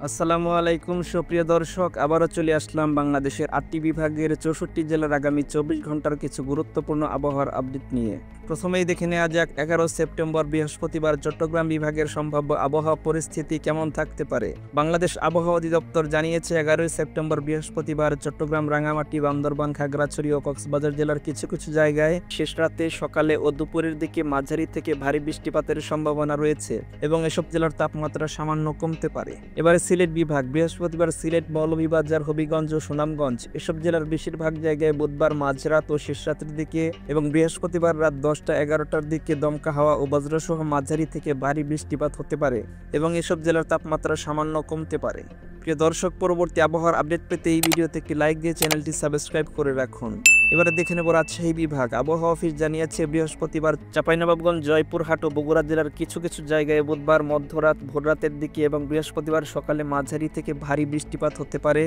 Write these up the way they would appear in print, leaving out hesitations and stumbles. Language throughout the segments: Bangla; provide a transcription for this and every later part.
আসসালামু আলাইকুম সুপ্রিয় দর্শক, আবারও চলে আসলাম বাংলাদেশের ৮টি বিভাগের ৬৪ জেলার আগামী ২৪ ঘন্টার কিছু গুরুত্বপূর্ণ আবহাওয়ার আপডেট নিয়ে। প্রথমেই দেখে নেওয়া যাক ১১ সেপ্টেম্বর বৃহস্পতিবার চট্টগ্রাম বিভাগের সম্ভাব্য আবহাওয়া পরিস্থিতি কেমন থাকতে পারে। বাংলাদেশ আবহাওয়া অধিদপ্তর জানিয়েছে ১১ সেপ্টেম্বর বৃহস্পতিবার চট্টগ্রাম, রাঙামাটি, বান্দরবান, খাগড়াছড়ি ও কক্সবাজার জেলার কিছু কিছু জায়গায় শেষ রাতে, সকালে ও দুপুরের দিকে মাঝারি থেকে ভারী বৃষ্টিপাতের সম্ভাবনা রয়েছে এবং এসব জেলার তাপমাত্রা সামান্য কমতে পারে। এবারে সিলেট বিভাগ, বৃহস্পতিবার সিলেট, মৌলভীবাজার, হবিগঞ্জ ও সুনামগঞ্জ এসব জেলার বেশিরভাগ জায়গায় বুধবার মাঝরাত ও শেষ রাতের দিকে এবং বৃহস্পতিবার রাত ১০টা-১১টার দিকে দমকা হাওয়া ও বজ্রসহ মাঝারি থেকে ভারী বৃষ্টিপাত হতে পারে এবং এসব জেলার তাপমাত্রা সামান্য কমতে পারে। প্রিয় দর্শক, পরবর্তী আবহাওয়ার আপডেট পেতে এই ভিডিওতে একটি লাইক দিয়ে চ্যানেলটি সাবস্ক্রাইব করে রাখুন। এবারে দেখে নেব রাজশাহী বিভাগ। আবহাওয়া অফিস জানিয়েছে বৃহস্পতিবার চাঁপাইনবাবগঞ্জ, জয়পুরহাট ও বগুড়া জেলার কিছু কিছু জায়গায় বুধবার মধ্যরাত, ভোররাতের দিকে এবং বৃহস্পতিবার সকালে মাঝারি থেকে ভারী বৃষ্টিপাত হতে পারে।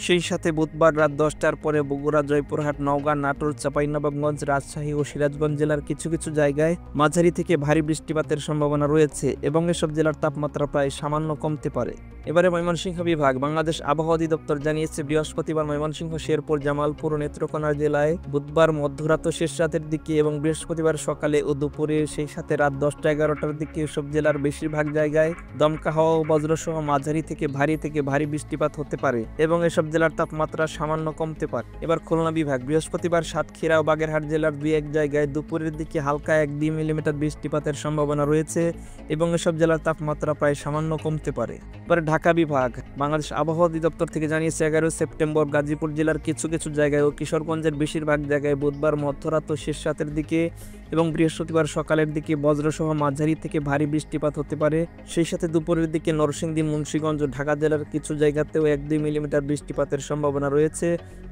সেই সাথে বুধবার রাত ১০টার পরে বগুড়া, জয়পুরহাট, নওগাঁ, নাটোর, চাঁপাইনবাবগঞ্জ, রাজশাহী ও সিরাজগঞ্জ জেলার কিছু কিছু জায়গায় মাঝারি থেকে ভারী বৃষ্টিপাতের সম্ভাবনা রয়েছে এবং এসব জেলার তাপমাত্রা প্রায় সামান্য কমতে পারে। এবারে ময়মনসিংহ বিভাগ। বাংলাদেশ আবহাওয়া অধিদপ্তর জানিয়েছে বৃহস্পতিবার ময়মনসিংহ, শেরপুর, জামালপুর ও নেত্রকোনা জেলায় বুধবার মধ্যরাত ও শেষ রাতের দিকে এবং বৃহস্পতিবার সকালে ও দুপুরে, সেই সাথে রাত ১০টা-১১টার দিকে এসব জেলার বেশিরভাগ জায়গায় দমকা হাওয়া ও বজ্রসহ মাঝারি থেকে ভারী বৃষ্টিপাত হতে পারে এবং এসব জেলার তাপমাত্রা সামান্য কমতে পারে। এবার খুলনা বিভাগ। বৃহস্পতিবার সাতক্ষীরা ও বাগেরহাট জেলার ২-১ জায়গায় দুপুরের দিকে হালকা ১-২ মিলিমিটার বৃষ্টিপাতের সম্ভাবনা রয়েছে এবং এসব জেলার তাপমাত্রা প্রায় সামান্য কমতে পারে। এবার ঢাকা বিভাগ। বাংলাদেশ আবহাওয়া অধিদপ্তর থেকে জানিয়েছে ১১ সেপ্টেম্বর গাজীপুর জেলার কিছু কিছু জায়গায় ও কিশোরগঞ্জের বেশিরভাগ জায়গায় বুধবার মধ্যরাত ও শেষ রাতের দিকে এবং বৃহস্পতিবার সকালের দিকে বজ্রসহ মাঝারি থেকে ভারী বৃষ্টিপাত হতে পারে। সেই সাথে দুপুরের দিকে নরসিংদী, মুন্সিগঞ্জ ও ঢাকা জেলার কিছু জায়গাতেও ১-২ মিলিমিটার বৃষ্টিপাতের সম্ভাবনা রয়েছে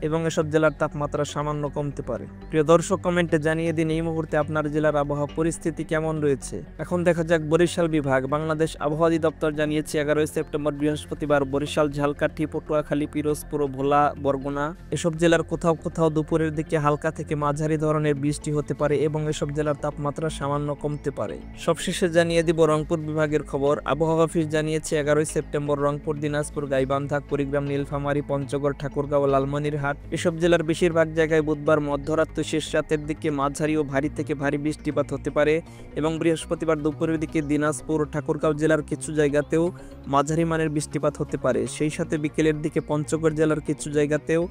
এবং এসব জেলার তাপমাত্রা সামান্য কমতে পারে। প্রিয় দর্শক, কমেন্টে জানিয়ে দিন এই মুহূর্তে আপনার জেলার আবহাওয়া পরিস্থিতি কেমন রয়েছে। এখন দেখা যাক বরিশাল বিভাগ। বাংলাদেশ আবহাওয়া অধিদপ্তর জানিয়েছে ১১ সেপ্টেম্বর বৃহস্পতিবার বরিশাল, ঝালকাঠি, পটুয়াখালী, পিরোজপুর ও ভোলা, বরগুনা এসব জেলার কোথাও কোথাও দুপুরের দিকে হালকা থেকে মাঝারি ধরনের বৃষ্টি হতে পারে এবং এসব জেলার তাপমাত্রা সামান্য কমতে পারে। সবশেষে জানিয়ে দিব রংপুর বিভাগের খবর। আবহাওয়া অফিস জানিয়েছে ১১ সেপ্টেম্বর রংপুর, দিনাজপুর, গাইবান্ধা, কুড়িগ্রাম, নীলফামারী, পঞ্চগড়, ঠাকুরগাঁও ও লালমনিরহাট এসব জেলার বেশিরভাগ জায়গায় বুধবার মধ্যরাত ও শেষ রাতের দিকে মাঝারি ও ভারী থেকে ভারী বৃষ্টিপাত হতে পারে এবং বৃহস্পতিবার দুপুরের দিকে দিনাজপুর ও ঠাকুরগাঁও জেলার কিছু জায়গাতেও মাঝারি মানের বৃষ্টিপাত হতে পারে। সেই সাথে বিকেলের দিকে পঞ্চগড় জেলার কিছু জায়গাতেও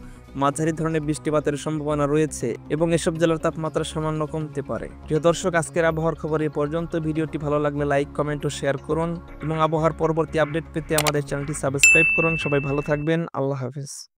মাঝারি ধরনের বৃষ্টিপাতের সম্ভাবনা রয়েছে এবং এসব জেলার তাপমাত্রা সামান্য কমতে পারে। প্রিয় দর্শক, আজকের আবহাওয়ার খবর এ পর্যন্ত। ভিডিওটি ভালো লাগলে লাইক, কমেন্ট ও শেয়ার করুন এবং আবহাওয়ার পরবর্তী আপডেট পেতে আমাদের চ্যানেলটি সাবস্ক্রাইব করুন। সবাই ভালো থাকবেন। আল্লাহ হাফেজ।